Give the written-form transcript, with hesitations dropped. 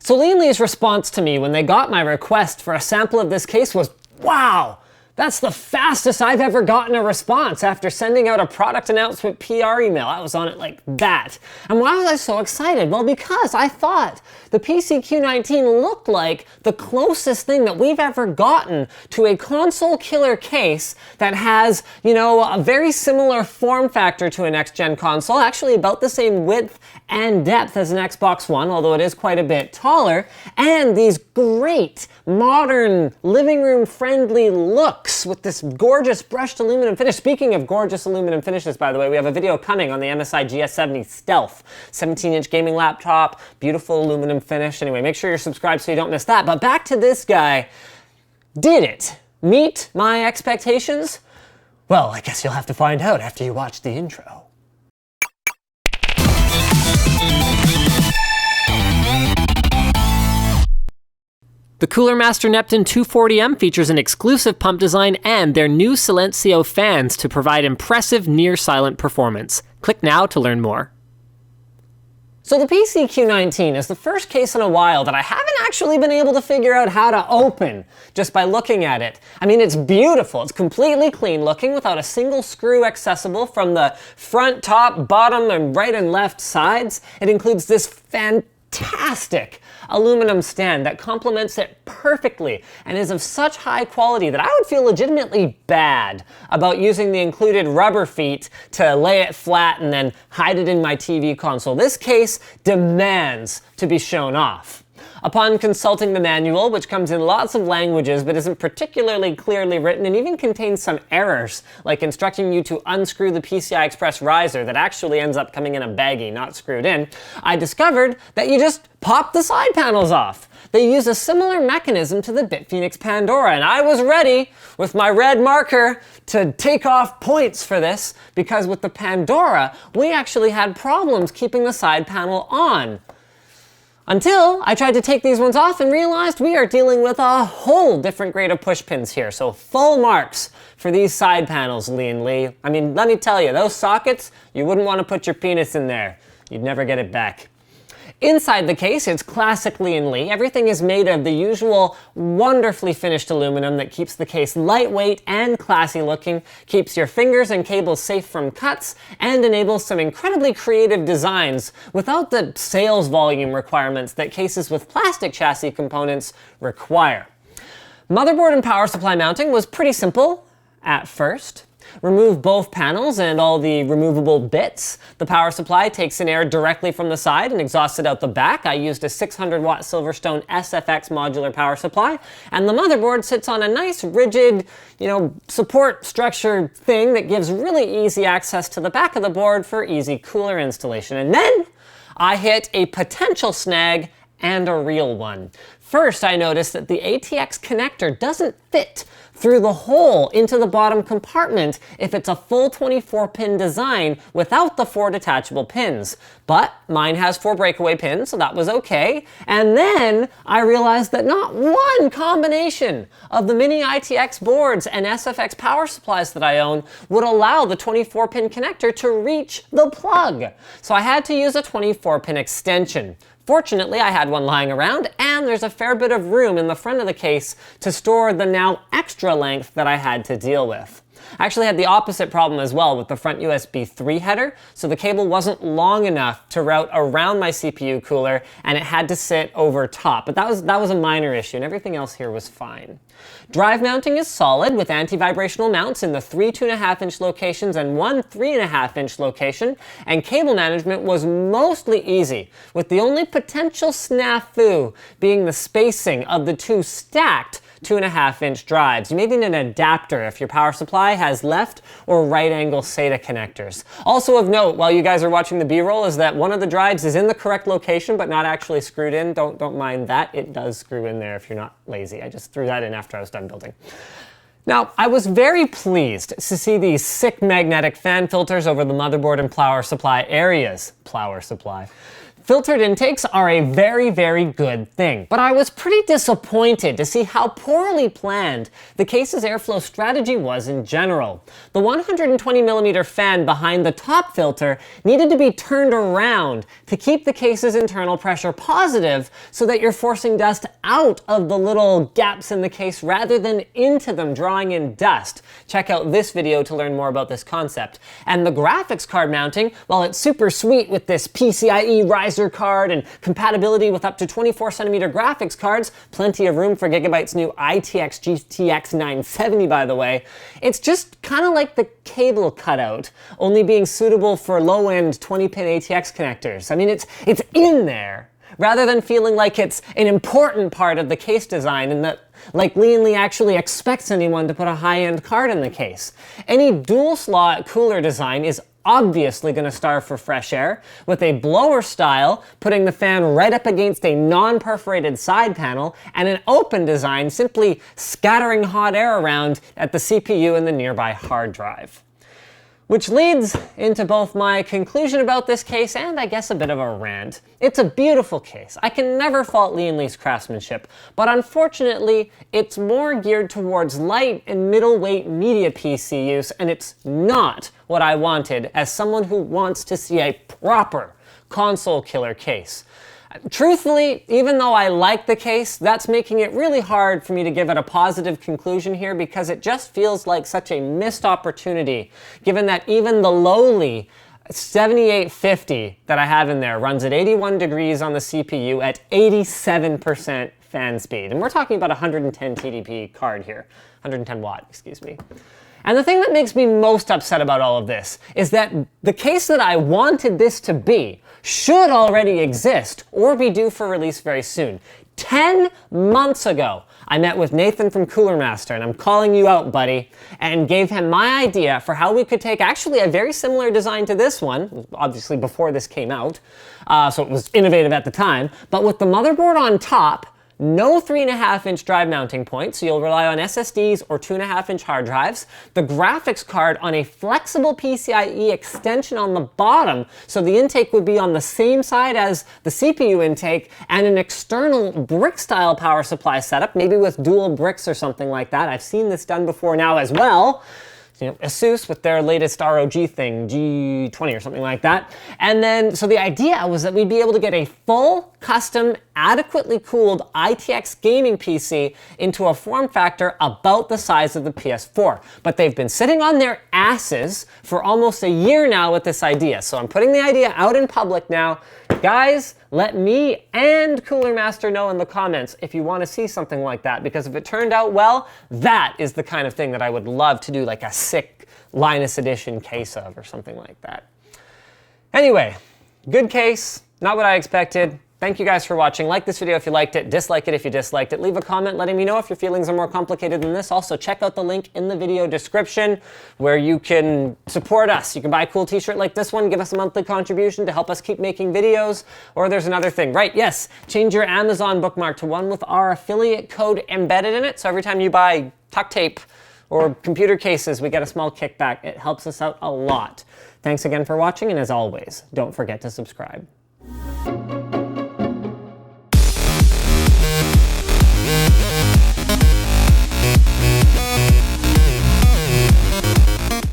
So Lian Li's response to me when they got my request for a sample of this case was, wow, that's the fastest I've ever gotten a response after sending out a product announcement PR email. I was on it like that. And why was I so excited? Well, because I thought the PC-Q19 looked like the closest thing that we've ever gotten to a console killer case that has, a very similar form factor to a next-gen console, actually about the same width and depth as an Xbox One, although it is quite a bit taller, and these great, modern, living room friendly looks with this gorgeous brushed aluminum finish. Speaking of gorgeous aluminum finishes, by the way, we have a video coming on the MSI GS70 Stealth, 17-inch gaming laptop, beautiful aluminum finish. Anyway, make sure you're subscribed so you don't miss that. But back to this guy. Did it meet my expectations? Well, I guess you'll have to find out after you watch the intro. The Cooler Master Neptune 240M features an exclusive pump design and their new Silencio fans to provide impressive near-silent performance. Click now to learn more. So the PC-Q19 is the first case in a while that I haven't actually been able to figure out how to open just by looking at it. I mean, it's beautiful. It's completely clean looking without a single screw accessible from the front, top, bottom, and right and left sides. It includes this fantastic aluminum stand that complements it perfectly and is of such high quality that I would feel legitimately bad about using the included rubber feet to lay it flat and then hide it in my TV console. This case demands to be shown off. Upon consulting the manual, which comes in lots of languages but isn't particularly clearly written and even contains some errors, like instructing you to unscrew the PCI Express riser that actually ends up coming in a baggie, not screwed in, I discovered that you just pop the side panels off. They use a similar mechanism to the BitPhoenix Pandora, and I was ready with my red marker to take off points for this, because with the Pandora, we actually had problems keeping the side panel on. Until I tried to take these ones off and realized we are dealing with a whole different grade of push pins here. So full marks for these side panels, Lian Li. I mean, let me tell you, those sockets, you wouldn't want to put your penis in there. You'd never get it back. Inside the case, it's classic Lian Li. Everything is made of the usual wonderfully finished aluminum that keeps the case lightweight and classy looking, keeps your fingers and cables safe from cuts, and enables some incredibly creative designs without the sales volume requirements that cases with plastic chassis components require. Motherboard and power supply mounting was pretty simple at first. Remove both panels and all the removable bits. The power supply takes in air directly from the side and exhausts it out the back. I used a 600-watt Silverstone SFX modular power supply, and the motherboard sits on a nice rigid, support structure thing that gives really easy access to the back of the board for easy cooler installation. And then I hit a potential snag and a real one. First, I noticed that the ATX connector doesn't fit through the hole into the bottom compartment if it's a full 24-pin design without the 4 detachable pins. But mine has 4 breakaway pins, so that was okay. And then I realized that not one combination of the mini ITX boards and SFX power supplies that I own would allow the 24-pin connector to reach the plug. So I had to use a 24-pin extension. Fortunately, I had one lying around, and there's a fair bit of room in the front of the case to store the now extra length that I had to deal with. I actually had the opposite problem as well with the front USB 3 header, so the cable wasn't long enough to route around my CPU cooler, and it had to sit over top. But that was a minor issue, and everything else here was fine. Drive mounting is solid with anti-vibrational mounts in the 3 2.5-inch locations and 1 3.5-inch location, and cable management was mostly easy, with the only potential snafu being the spacing of the 2 stacked 2.5-inch drives. You may need an adapter if your power supply has left or right angle SATA connectors. Also of note, while you guys are watching the B-roll, is that one of the drives is in the correct location but not actually screwed in. Don't mind that. It does screw in there if you're not lazy. I just threw that in after I was done building. Now, I was very pleased to see these sick magnetic fan filters over the motherboard and power supply areas. Power supply. Filtered intakes are a very, very good thing, but I was pretty disappointed to see how poorly planned the case's airflow strategy was in general. The 120mm fan behind the top filter needed to be turned around to keep the case's internal pressure positive so that you're forcing dust out of the little gaps in the case rather than into them, drawing in dust. Check out this video to learn more about this concept. And the graphics card mounting, while it's super sweet with this PCIe riser card and compatibility with up to 24cm graphics cards, plenty of room for Gigabyte's new ITX GTX 970 by the way, it's just kind of like the cable cutout, only being suitable for low-end 20-pin ATX connectors. I mean, it's in there, rather than feeling like it's an important part of the case design and that like Lian Li actually expects anyone to put a high-end card in the case. Any dual-slot cooler design is obviously going to starve for fresh air, with a blower style putting the fan right up against a non-perforated side panel, and an open design simply scattering hot air around at the CPU and the nearby hard drive. Which leads into both my conclusion about this case and I guess a bit of a rant. It's a beautiful case. I can never fault Lian Li's craftsmanship, but unfortunately it's more geared towards light and middleweight media PC use, and it's not what I wanted as someone who wants to see a proper console killer case. Truthfully, even though I like the case, that's making it really hard for me to give it a positive conclusion here because it just feels like such a missed opportunity, given that even the lowly 7850 that I have in there runs at 81 degrees on the CPU at 87% fan speed. And we're talking about a 110 TDP card here, 110 watt, excuse me. And the thing that makes me most upset about all of this is that the case that I wanted this to be should already exist or be due for release very soon. 10 months ago, I met with Nathan from Cooler Master, and I'm calling you out, buddy, and gave him my idea for how we could take actually a very similar design to this one, obviously before this came out, so it was innovative at the time, but with the motherboard on top, no 3.5-inch drive mounting point, so you'll rely on SSDs or 2.5-inch hard drives. The graphics card on a flexible PCIe extension on the bottom, so the intake would be on the same side as the CPU intake, and an external brick-style power supply setup, maybe with dual bricks or something like that. I've seen this done before now as well. You know, Asus with their latest ROG thing, G20 or something like that. And then, so the idea was that we'd be able to get a full, custom, adequately cooled ITX gaming PC into a form factor about the size of the PS4. But they've been sitting on their asses for almost a year now with this idea. So I'm putting the idea out in public now. Guys, let me and Cooler Master know in the comments if you want to see something like that, because if it turned out well, that is the kind of thing that I would love to do like a sick Linus edition case of or something like that. Anyway, good case, not what I expected. Thank you guys for watching. Like this video if you liked it, dislike it if you disliked it. Leave a comment letting me know if your feelings are more complicated than this. Also, check out the link in the video description where you can support us. You can buy a cool t-shirt like this one, give us a monthly contribution to help us keep making videos. Or there's another thing, right? Yes, change your Amazon bookmark to one with our affiliate code embedded in it. So every time you buy tuck tape or computer cases, we get a small kickback. It helps us out a lot. Thanks again for watching, and as always, don't forget to subscribe.